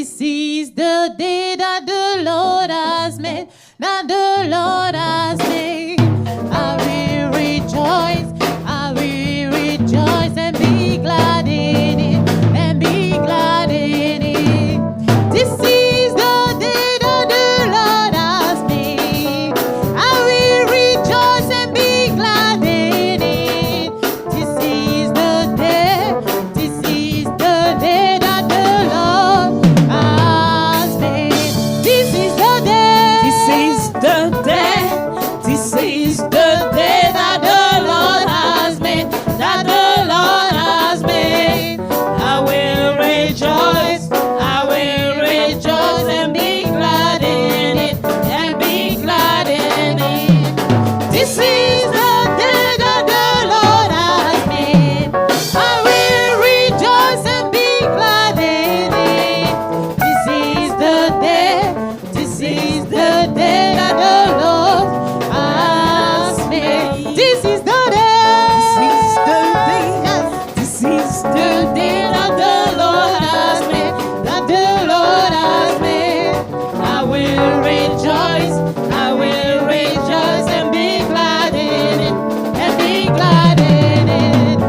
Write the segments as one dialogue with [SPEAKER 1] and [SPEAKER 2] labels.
[SPEAKER 1] This is the day that the Lord has made, that the Lord has made. I will rejoice, I will rejoice and be glad in it, and be glad in it. This is the day that the Lord has made. I will rejoice and be glad in it. This is the day, this is the day that the Lord has made. This is the day,
[SPEAKER 2] This is the day. This is the day that the Lord has made. That the Lord has made. I will rejoice. I will rejoice and be glad in it. And be glad in it. This is the day that the Lord has made. I will rejoice and be glad in it. This is the day. This is the day that the Lord has made. This is the day. This is the day that the Lord has made. That the Lord has made. I will rejoice. I will rejoice and be glad in it. And be glad in it.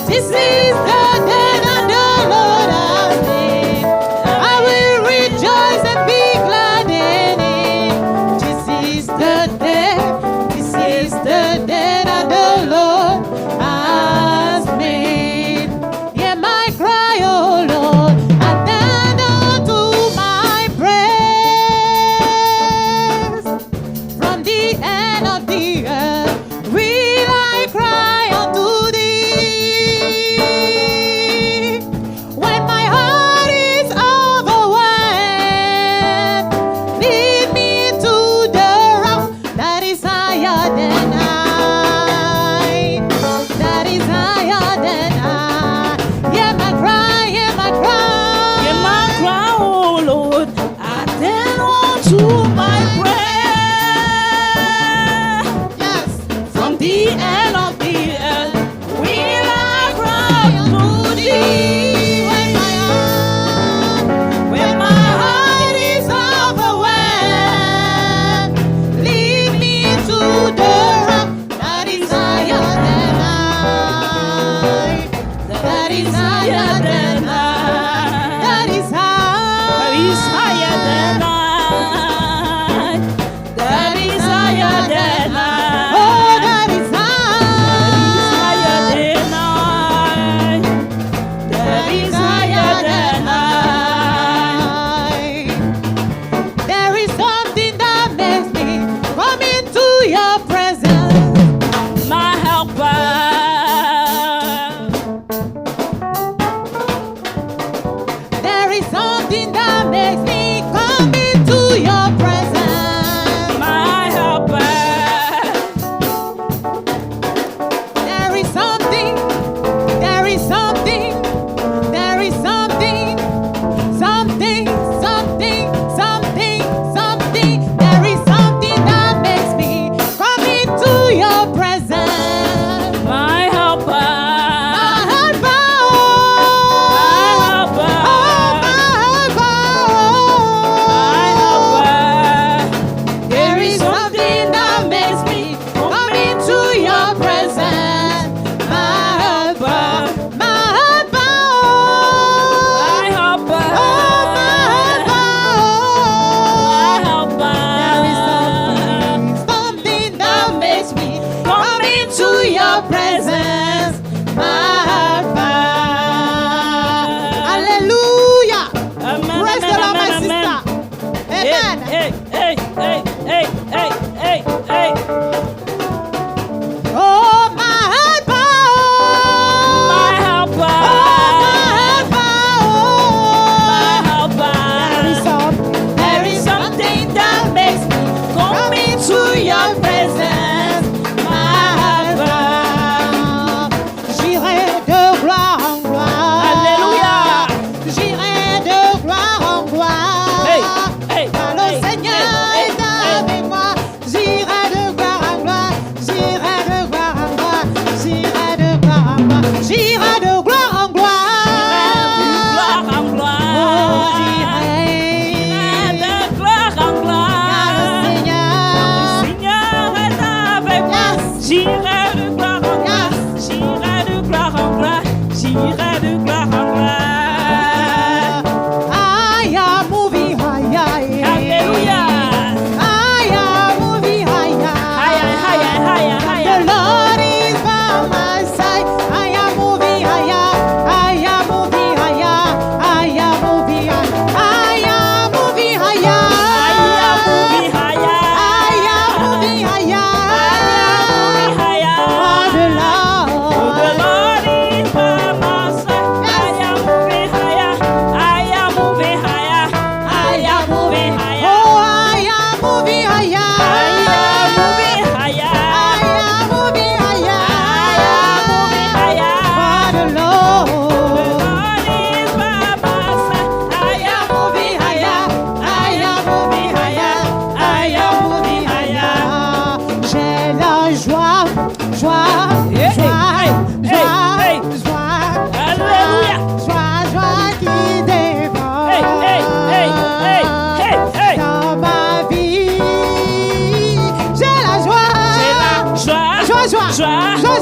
[SPEAKER 2] This is the day that the Lord has made. I will rejoice and be glad in it. This is the day. This is the day that the Lord has made.
[SPEAKER 1] Hear my cry, oh Lord, attend unto my prayers. From the end of the earth will I cry unto thee. When my heart is overwhelmed, lead me to the rock that is higher than I. That is higher than I. Hear my cry, hear my cry.
[SPEAKER 2] Hear my cry, oh Lord, attend unto my prayer.
[SPEAKER 1] Yes.
[SPEAKER 2] From the end of the earth will I cry unto thee. When my heart is overwhelmed,
[SPEAKER 1] Lead me to the rock that is higher than I. That is higher than I. That is
[SPEAKER 2] that is higher than I. That is higher than I.
[SPEAKER 1] Oh, that is
[SPEAKER 2] higher
[SPEAKER 1] high.
[SPEAKER 2] than I. That is higher than I.
[SPEAKER 1] There is something that makes me come into your presence.
[SPEAKER 2] My helper.
[SPEAKER 1] There is something that makes me come into your presence.
[SPEAKER 2] My helper.
[SPEAKER 1] There is something, there is something, there is something, something, something, something, something. There is something that makes me come into your presence.
[SPEAKER 2] My helper.
[SPEAKER 1] My helper,
[SPEAKER 2] My helper.
[SPEAKER 1] oh, my helper,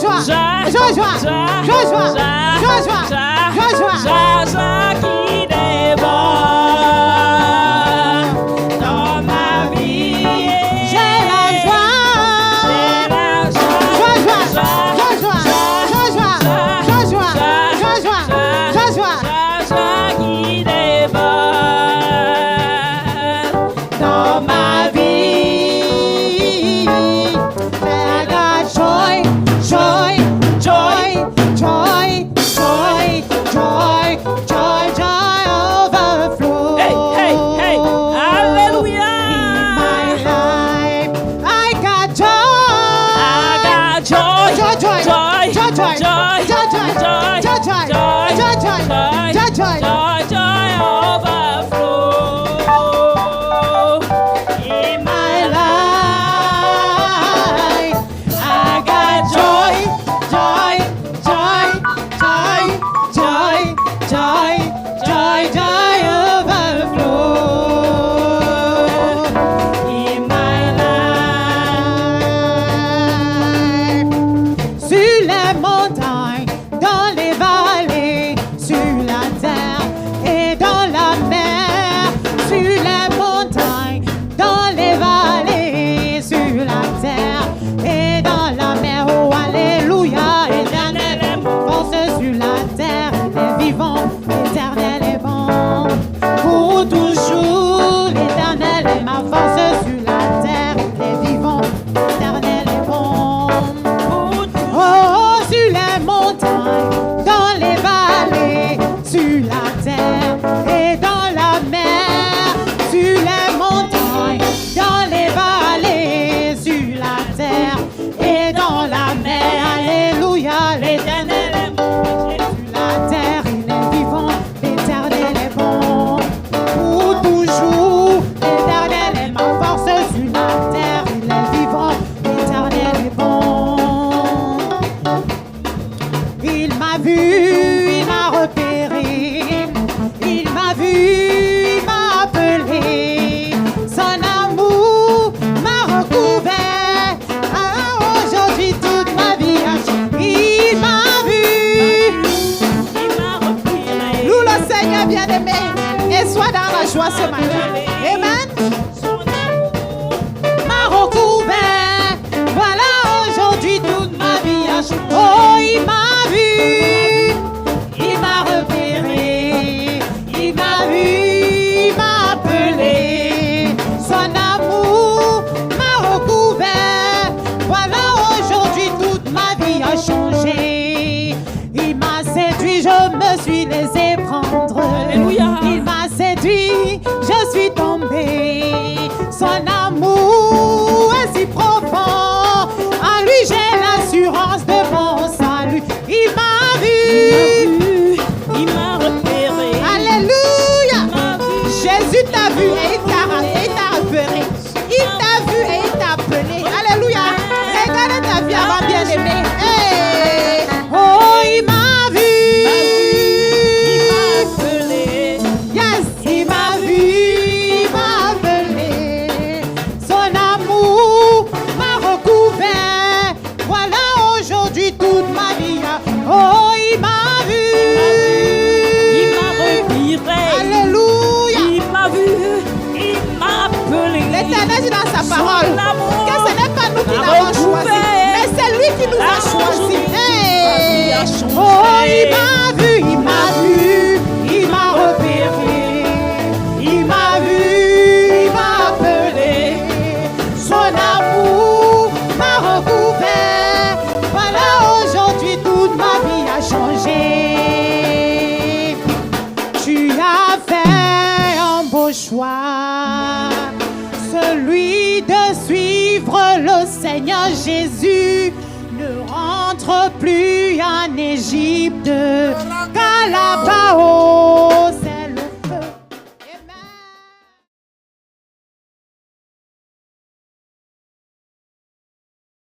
[SPEAKER 1] Joshua, Joshua, Joshua, Joshua, Joshua.
[SPEAKER 2] qui dévore dans ma vie.
[SPEAKER 1] J'ai la joie. Joshua, Joshua, Joshua, Joshua, Joshua, Joshua.
[SPEAKER 2] qui dévore dans ma vie.
[SPEAKER 1] I got joy, joy, joy, joy, joy, joy, joy, joy overflow.
[SPEAKER 2] Hey, hey, hey, hallelujah.
[SPEAKER 1] In my life, I got joy.
[SPEAKER 2] I got joy,
[SPEAKER 1] Joy, joy,
[SPEAKER 2] joy,
[SPEAKER 1] joy, joy,
[SPEAKER 2] joy,
[SPEAKER 1] joy, joy,
[SPEAKER 2] joy,
[SPEAKER 1] joy, joy, joy, joy, joy,
[SPEAKER 2] joy overflow. In my
[SPEAKER 1] life, I got joy, joy, joy, joy, joy, joy, joy, joy overflow. In my life, sur les montagnes, dans les vallées, sur la terre et dans la mer, sur les montagnes, dans les vallées, sur la terre et dans la mer. Oh, alléluia, éternel est mon force sur la terre, il est vivant, l'éternel est bon. Pour toujours, l'éternel est ma force sur la terre, il est vivant, l'éternel est bon. Oh, sur les montagnes, dans les vallées, sur la terre et dans la mer, sur les montagnes, dans les vallées, sur la terre et dans la mer. Alléluia, l'éternel est bon. Sur la terre, il est vivant, l'éternel est bon. Pour toujours, l'éternel est ma force sur la terre, il est vivant, l'éternel est bon. Il m'a vu, il m'a repéré, il m'a vu, il m'a appelé, son amour m'a recouvert. Ah, aujourd'hui toute ma vie a changé. Il m'a vu, loue le Seigneur bien-aimé et sois dans la joie ce matin. Amen. M'a recouvert. Voilà, aujourd'hui toute ma vie a changé. Oh, il m'a vu, il m'a repéré, il m'a vu, il m'a appelé. Son amour m'a recouvert. Voilà, aujourd'hui toute ma vie a changé. Il m'a séduit, je me suis laissé prendre.
[SPEAKER 2] Alléluia.
[SPEAKER 1] Il m'a séduit, je suis tombée. Son amour est si profond. En lui, j'ai l'assurance de mon salut. Il m'a vu.
[SPEAKER 2] Il m'a repéré.
[SPEAKER 1] Alléluia.
[SPEAKER 2] Il m'a vu.
[SPEAKER 1] Jésus t'a vu et il t'a repéré. Il t'a vu et il t'a appelé. Alléluia. Regarde ta vie avant bien-aimé. Hey. Oh, il m'a vu.
[SPEAKER 2] Il m'a appelé.
[SPEAKER 1] Yes, il m'a vu, il m'a appelé. Son amour m'a recouvert. Voilà aujourd'hui toute ma vie. Oh, il m'a vu.
[SPEAKER 2] Il m'a repéré.
[SPEAKER 1] Alléluia.
[SPEAKER 2] Il m'a vu. Il m'a appelé.
[SPEAKER 1] L'Éternel dit dans sa parole
[SPEAKER 2] Son amour
[SPEAKER 1] que ce n'est pas nous qui
[SPEAKER 2] m'a
[SPEAKER 1] l'avons choisi,
[SPEAKER 2] recouvert.
[SPEAKER 1] mais c'est lui qui nous a choisi. Hey.
[SPEAKER 2] a changé.
[SPEAKER 1] Oh, il m'a vu, il m'a vu, il m'a repéré. Il m'a vu, il m'a appelé. Son amour m'a recouvert. Voilà, aujourd'hui toute ma vie a changé. Tu as fait un beau choix, celui de suivre le Seigneur Jésus. Ne rentre plus en Égypte, car là-bas, oh,